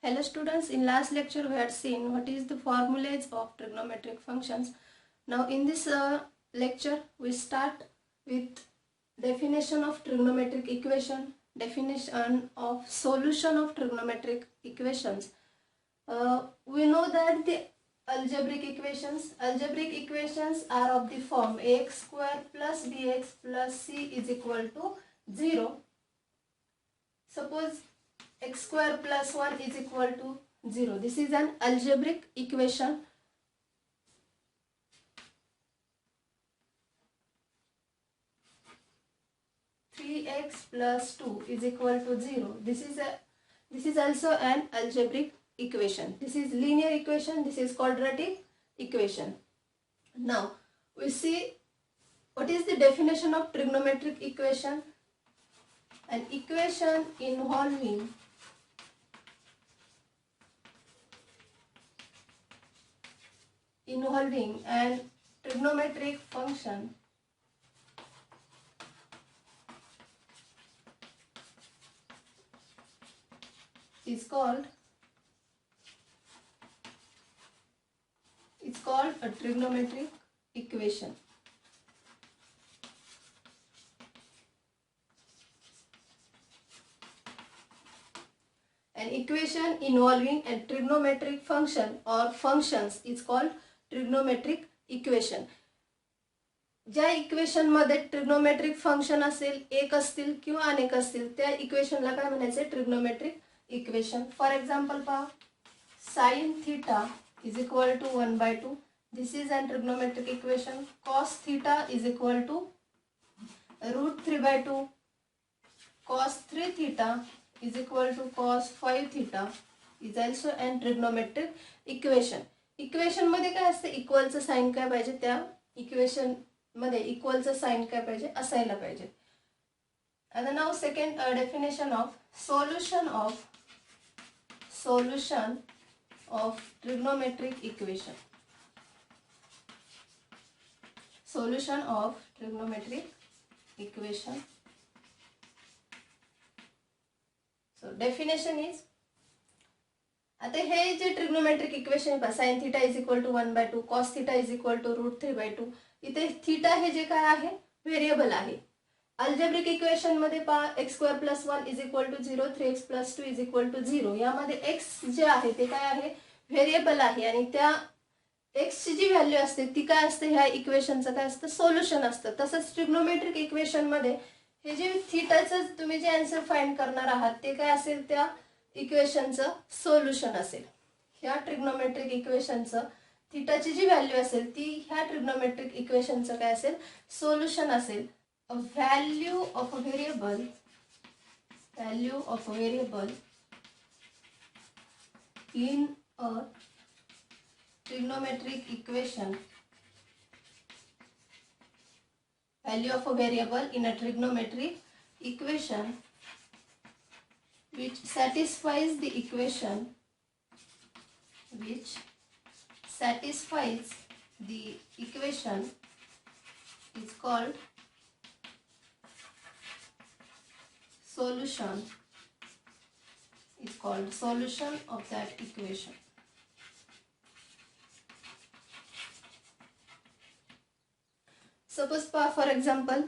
Hello students, in last lecture we had seen what is the formulas of trigonometric functions. Now in this lecture we start with definition of trigonometric equation, definition of solution of trigonometric equations. We know that the algebraic equations are of the form ax square plus bx plus c is equal to 0. Suppose x square plus 1 is equal to 0. This is an algebraic equation. Three x plus 2 is equal to 0. This is also an algebraic equation. This is linear equation. This is quadratic equation. Now we see what is the definition of trigonometric equation. An equation involving an trigonometric function is called a trigonometric equation. An equation involving a trigonometric function or functions is called trigonometric equation. ज्या equation मध्ये trigonometric function असेल, एक असतील किंवा अनेक असतील, त्या इक्वेशनला काय म्हणायचे? Trigonometric equation. फॉर एक्झाम्पल पहा, sin theta is equal to 1/2. This is an trigonometric equation. Cos theta is equal to root 3/2. Cos 3 theta is equal to cos 5 theta is also an trigonometric equation. Equation मध्ये काय असते? इक्वलचं sign काय पाहिजे? त्या equation मध्ये इक्वलचं sign काय पाहिजे? असायला पाहिजे. And now second definition of solution of trigonometric equation. Solution of trigonometric equation. So definition is, आता हे जे ट्रिग्नोमेट्रिक इक्वेशन आहे, sin theta is equal to 1/2, cos theta is equal to root 3/2. इथे थीटा हे जे काय आहे? व्हेरिएबल आहे. Algebraic equation मध्ये पहा, x square plus 1 is equal to 0, 3x plus 2 is equal to 0. यामध्ये x जे आहे ते काय आहे? व्हेरिएबल आहे आणि त्या x ची जी व्हॅल्यू असते ती काय असते? ह्या इक्वेशनचं काय असतं? सोल्युशन असतं. तसंच ट्रिग्नोमेट्रिक इक्वेशन मध्ये हे जे थीटाचं तुम्ही जे आन्सर फाइंड करणार आहात ते काय असेल? त्या इक्वेशनचं सोल्युशन असेल. ह्या ट्रिग्नोमेट्रिक इक्वेशनचं थीटाची जी व्हॅल्यू असेल ती ह्या ट्रिग्नोमेट्रिक इक्वेशनचं काय असेल? सोल्युशन असेल. A value of a variable in a trigonometric equation, value of a variable in a trigonometric equation which satisfies the equation is called solution. It's called solution of that equation. Suppose for example,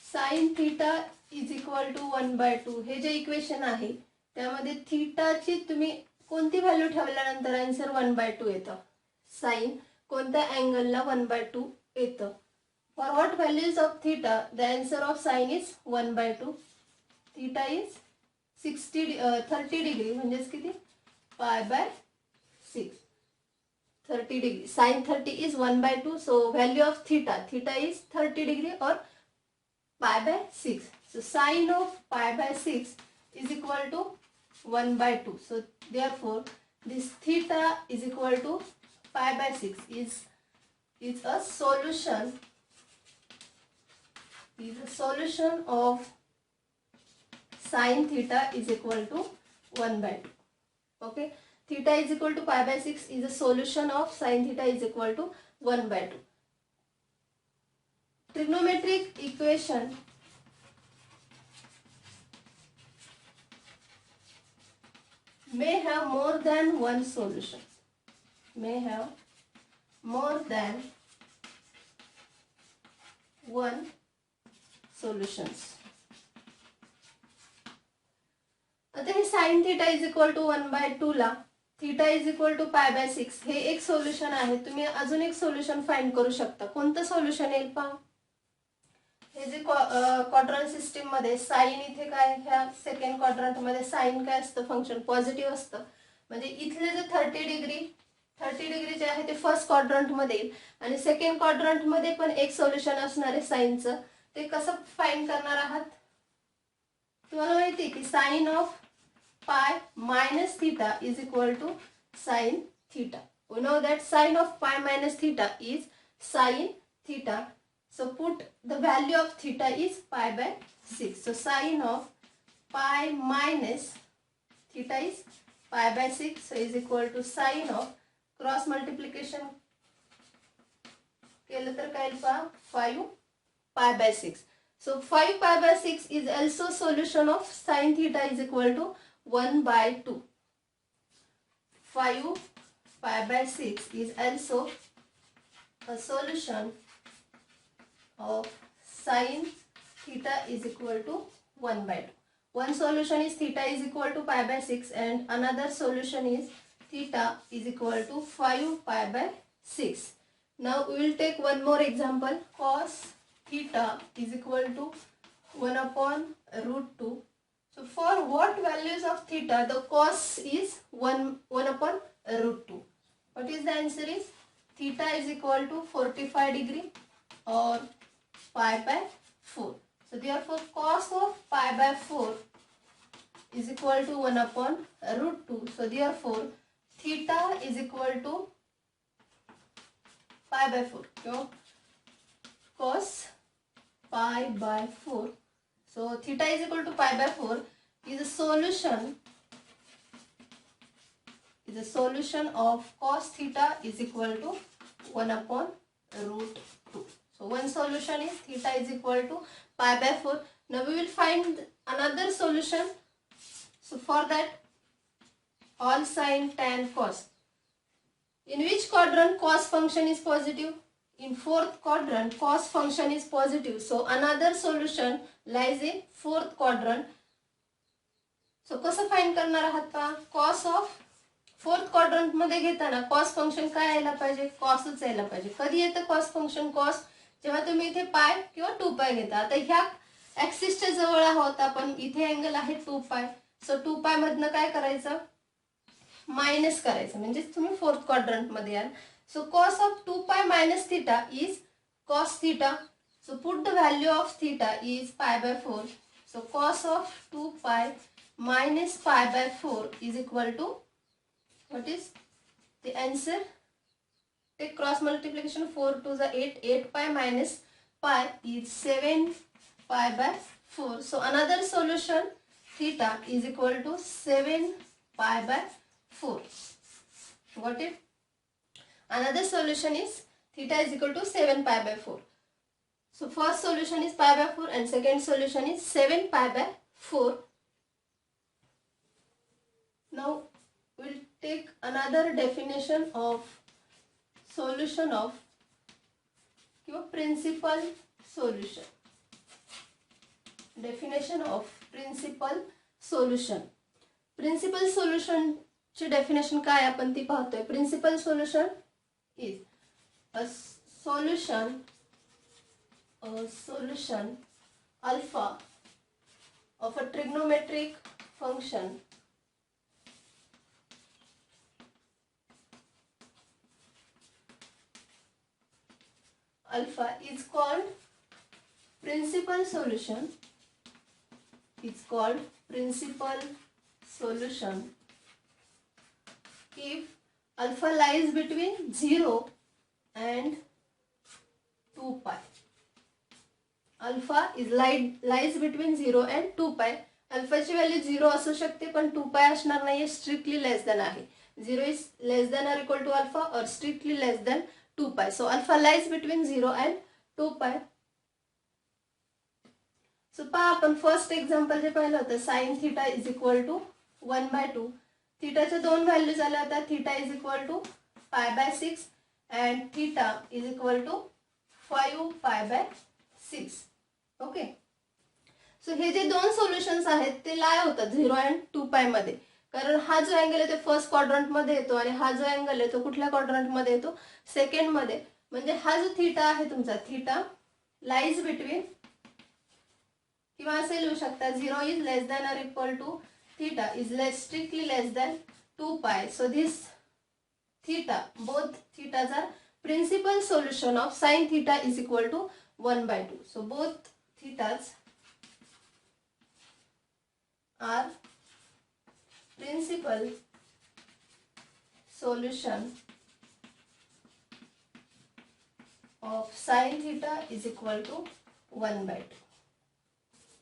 sin theta is equal to 1/2. हे जे equation आहे त्यामध्ये थीटाची तुम्ही कोणती value ठेवल्यानंतर answer 1/2 येतं? Sign कोणत्या अँगलला 1/2 येतं? For what values of theta, the answer of sin is 1/2. Theta is 30 degree, म्हणजेच किती? π/6. 30 degree. Sin 30 is 1/2. So value of theta is 30 degree or π/6. So sin of π/6 is equal to 1/2. So therefore this theta is equal to π/6 is a solution. Is a solution of sin theta is equal to 1/2. Okay, theta is equal to π/6 is a solution of sin theta is equal to 1/2. Trigonometric equation may have more than one solution. May have more than one solutions. आता हे sine theta is equal to 1/2 ला theta is equal to pi by 6 हे एक solution आहे. तुम्ही अजून एक solution find करू शकता. कोणतं सोल्युशन येईल पहा. हे जे क्वाड्रंट सिस्टीम मध्ये साइन इथे काय ह्या सेकंड क्वाड्रंट मध्ये साइन काय असतं फंक्शन पॉझिटिव्ह असतं. म्हणजे इथले जे 30 डिग्री जे आहे ते फर्स्ट क्वाड्रंट मध्ये येईल आणि सेकंड क्वाड्रंट मध्ये पण एक सोल्युशन असणार आहे साइनचं. ते कसं फाइंड करणार आहात. तुम्हाला माहिती आहे की sine of pi minus theta is equal to sin theta. We know that sin of pi minus theta is sin theta. So put the value of theta is pi by 6. So sin of pi minus theta is pi by 6. So is equal to sin of cross multiplication केलं तर काय पहा 5 pi by 6. So 5 pi by 6 is also solution of sin theta is equal to 1/2. 5 pi by 6 is also a solution of sin theta is equal to 1/2. One solution is theta is equal to pi by 6 and another solution is theta is equal to 5 pi by 6. Now we will take one more example. Cos theta is equal to 1/√2. So for what values of theta the cos is 1/√2. What is the answer is theta is equal to 45 degree or pi by 4. So therefore cos of pi by 4 is equal to 1/√2. So therefore theta is equal to pi by 4. So cos pi by 4. So theta is equal to pi by 4 is a solution of cos theta is equal to 1/√2. So one solution is theta is equal to pi by 4. Now we will find another solution. So for that all sin tan cos. In which quadrant cos function is positive? In fourth quadrant cos function is positive. So another solution lies in fourth quadrant. So कसं find करणार आहात पहा. cos of fourth quadrant मध्ये घेताना cos function काय यायला पाहिजे cosच यायला पाहिजे. कधी येतं cos फंक्शन cos जेव्हा तुम्ही इथे पाय किंवा 2π घेता. आता ह्या ऍक्सिसच्या जवळ आहोत आपण. इथे अँगल आहे 2π. सो 2π मधनं काय करायचं मायनस करायचं म्हणजे तुम्ही फोर्थ क्वाड्रंट मध्ये याल. So cos of 2π minus theta is cos theta. So put the value of theta is pi by 4. So cos of 2π minus pi by 4 is equal to what is the answer? Take cross multiplication 4 to the 8. 8π minus pi is 7π by 4. So another solution theta is equal to 7π by 4. Got it? Another solution is theta is equal to 7π by 4. So first solution is pi by 4 and second solution is 7π by 4. Now we will take another definition of solution of principal solution. Definition of principal solution. Principal solution ची definition काय आपण ती पाहतोय. Principal solution is a solution alpha of a trigonometric function alpha is called principal solution. It's called principal solution if alpha lies between 0 and 2π. Alpha is lies between 0 and 2π. Alpha ची value 0 असू शकते पण 2π असणार नाहीये. Strictly less than आहे. 0 is less than or equal to alpha or strictly less than 2π. So alpha lies between 0 and 2π. So पहा आपण first example जे पाहिलं होतं sin theta is equal to 1/2. थीटाच्या दोन व्हॅल्यूज आल्या होत्या. Theta is equal to π/6 and theta is equal to 5 π/6. Okay. So हे जे दोन सोल्युशन्स आहेत ते लाय होतात 0 अँड 2π मध्ये, कारण हा जो अँगल आहे तो फर्स्ट क्वाड्रंट मध्ये येतो आणि हा जो अँगल आहे तो कुठल्या क्वाड्रंट मध्ये येतो, सेकंड मध्ये. म्हणजे हा जो थीटा आहे तुमचा, थीटा लाईज बिटवीन, किंवा असे लिहू शकता 0 is less than or equal to theta is strictly less than 2π. So this theta, both thetas are principal solution of sin theta is equal to 1/2. So both thetas are principal solution of sin theta is equal to 1/2.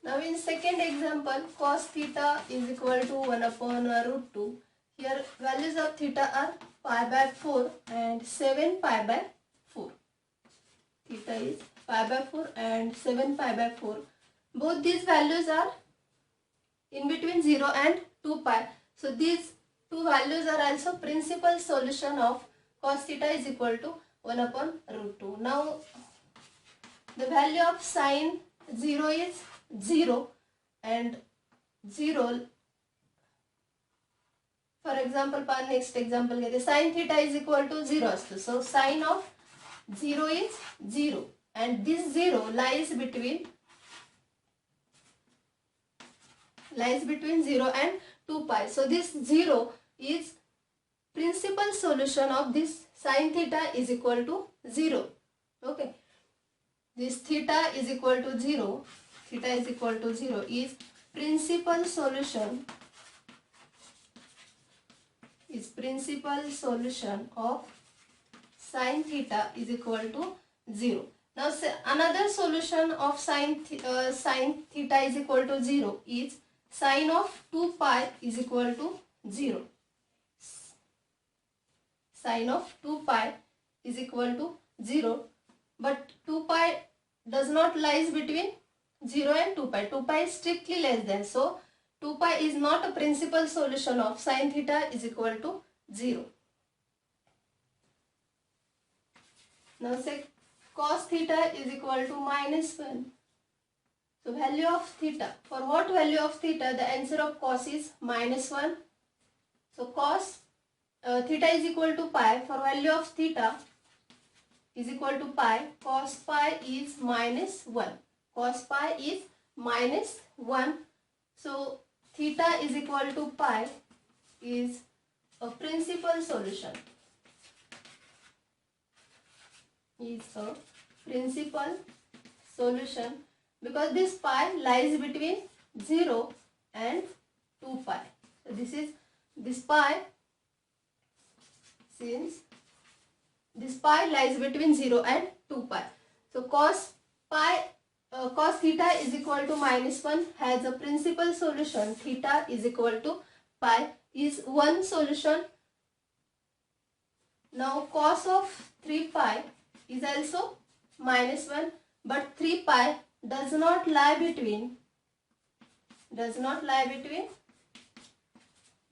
Now in second example, cos theta is equal to 1 upon √2. Here values of theta are π/4 and 7π/4. Theta is π/4 and 7π/4. Both these values are in between 0 and 2π. So these two values are also principal solution of cos theta is equal to 1 upon √2. Now the value of sin 0 is 0 and 0. For example पहा, next example घेते. Sine theta is equal to 0 असतो. So sine of 0 is 0 and this 0 lies between 0 and 2π. So this 0 is principal solution of this sin theta is equal to 0. Okay. This theta is equal to 0. Theta is equal to 0 is principal solution of sin theta is equal to 0. Now another solution of sin theta is equal to 0 is sin of 2π is equal to 0. Sin of 2π is equal to 0, but 2π does not lies between 0 and 2π. 2π is strictly less than, so 2π is not a principal solution of sin theta is equal to 0. Now say cos theta is equal to -1. So value of theta. For what value of theta? The answer of cos is -1. So cos theta is equal to pi. For value of theta is equal to pi. Cos pi is -1. Cos pi is -1. So theta is equal to pi is a principal solution. Because this pi lies between 0 and 2π. So this pi, since this pi lies between 0 and 2π. So cos theta is equal to -1 has a principal solution. Theta is equal to pi is one solution. Now cos of 3π is also -1, but 3π does not lie between,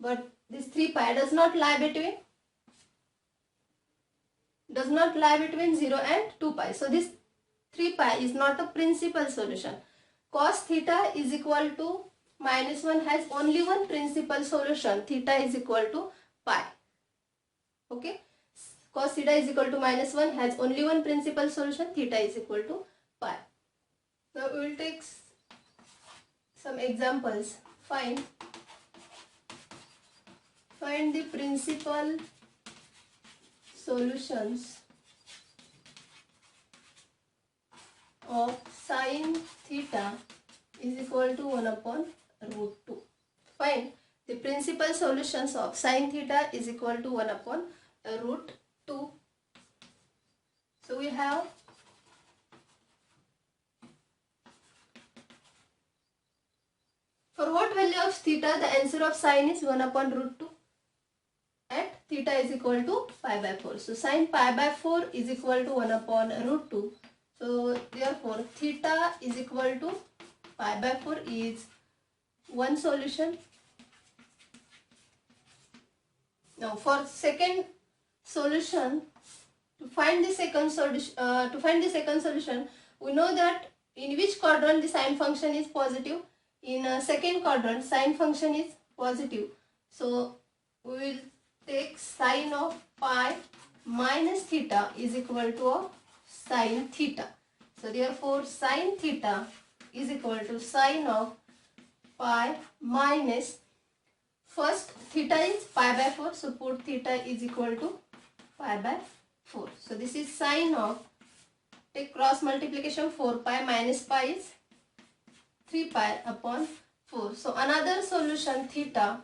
but this 3π does not lie between 0 and 2π. So this 3π is not a principal solution. Cos theta is equal to -1 has only one principal solution. Theta is equal to pi. Okay. Cos theta is equal to -1 has only one principal solution. Theta is equal to pi. Now we will take some examples. Find the principal solutions of sin theta is equal to 1 upon √2. Find the principal solutions of sin theta is equal to 1 upon √2. So we have for what value of theta the answer of sin is 1 upon √2 and theta is equal to π/4. So sin π/4 is equal to 1 upon √2. So therefore theta is equal to π/4 is one solution. Now for second solution, to find the second solution, we know that in which quadrant the sine function is positive. In second quadrant, sine function is positive. So we will take sine of pi minus theta is equal to of sine theta. So therefore sine theta is equal to sine of pi minus, first theta is pi by 4, so put theta is equal to pi by 4. So this is sine of, take cross multiplication, 4 pi minus pi is 3 pi upon 4. So another solution, theta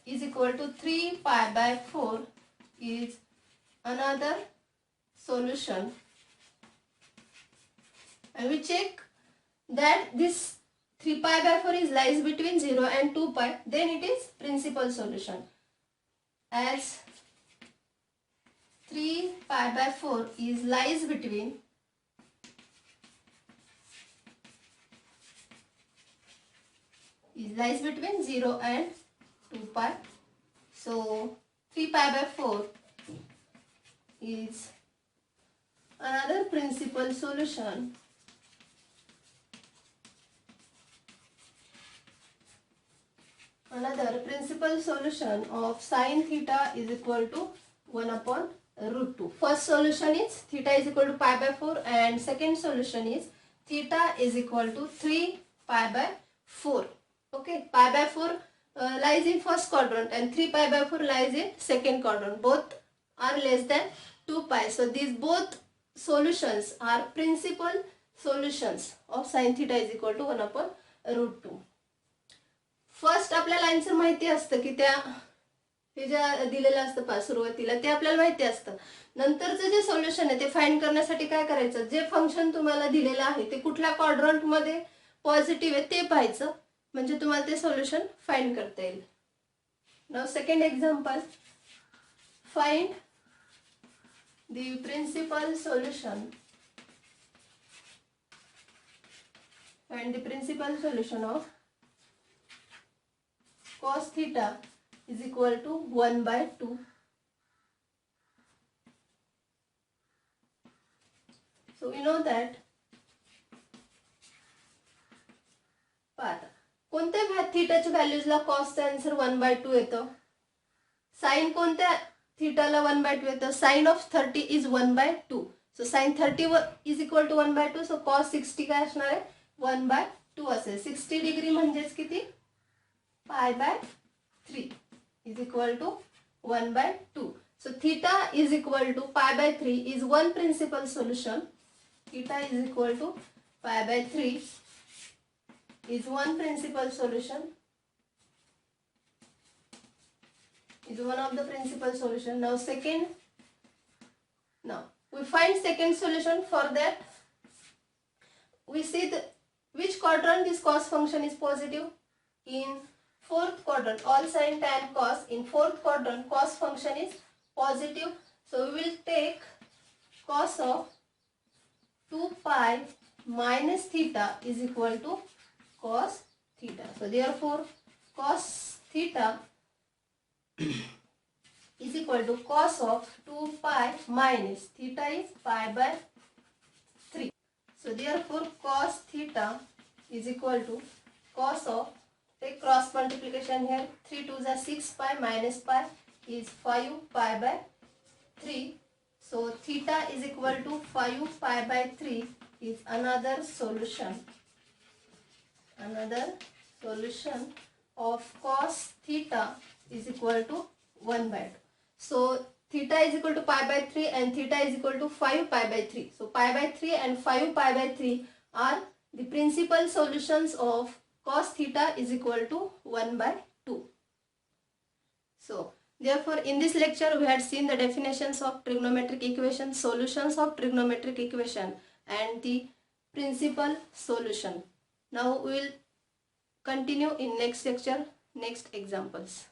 is equal to 3 pi by 4 is another solution, and we check that this 3 pi by 4 is lies between 0 and 2 pi, then it is principal solution, as 3 pi by 4 is lies between 0 and 2 pi. So 3 pi by 4 is another principal solution, of sine theta is equal to 1 upon root 2. First solution is theta is equal to pi by 4, and second solution is theta is equal to 3 pi by 4. Okay, pi by 4 lies in first quadrant and 3 pi by 4 lies in second quadrant. Both are less than 2 pi. So these both solutions are principal solutions of sine theta is equal to 1 upon root 2. First आपल्याला answer माहिती असतं की त्या हे जे दिलेलं असतं पा सुरुवातीला ते आपल्याला माहिती असतं. नंतरचं जे सोल्युशन आहे ते फाइंड करण्यासाठी काय करायचं, जे फंक्शन तुम्हाला दिलेलं आहे ते कुठल्या क्वाड्रंट मध्ये पॉझिटिव्ह आहे ते पाहायचं, म्हणजे तुम्हाला ते सोल्युशन फाइंड करता येईल. Now second example, find the principal solution. Find the principal solution of cos theta is equal to 1 by 2. So we know that पाहता कोणत्या थीटाच्या व्हॅल्यूजला कॉसचा आन्सर 1 by 2 येतो. साइन कोणत्या थीटाला 1 by 2 येतो. Sine of 30 is 1 by 2. So sine 30 is equal to 1 by 2. So cos 60 काय असणार आहे 1 by 2 असेल. 60 degree म्हणजेच किती pi by 3 is equal to 1 by 2. So theta is equal to pi by 3 is one principal solution. Theta is equal to pi by 3 is one principal solution. Is one of the principal solution. Now second, now we find second solution. For that we see the which quadrant this cos function is positive. In fourth quadrant, all sin tan cos, in fourth quadrant cos function is positive. So we will take cos of 2 pi minus theta is equal to cos theta. So therefore cos theta is equal to cos of 2 pi minus theta is pi by 3. So therefore cos theta is equal to cos of, take cross multiplication here, 3 2s are 6 pi minus pi is 5 pi by 3. So theta is equal to 5 pi by 3 is another solution. Another solution of cos theta is equal to 1 by 2. So theta is equal to pi by 3 and theta is equal to 5 pi by 3. So pi by 3 and 5 pi by 3 are the principal solutions of cos theta is equal to 1 by 2. So therefore in this lecture we had seen the definitions of trigonometric equation, solutions of trigonometric equation and the principal solution. Now we will continue in next lecture, next examples.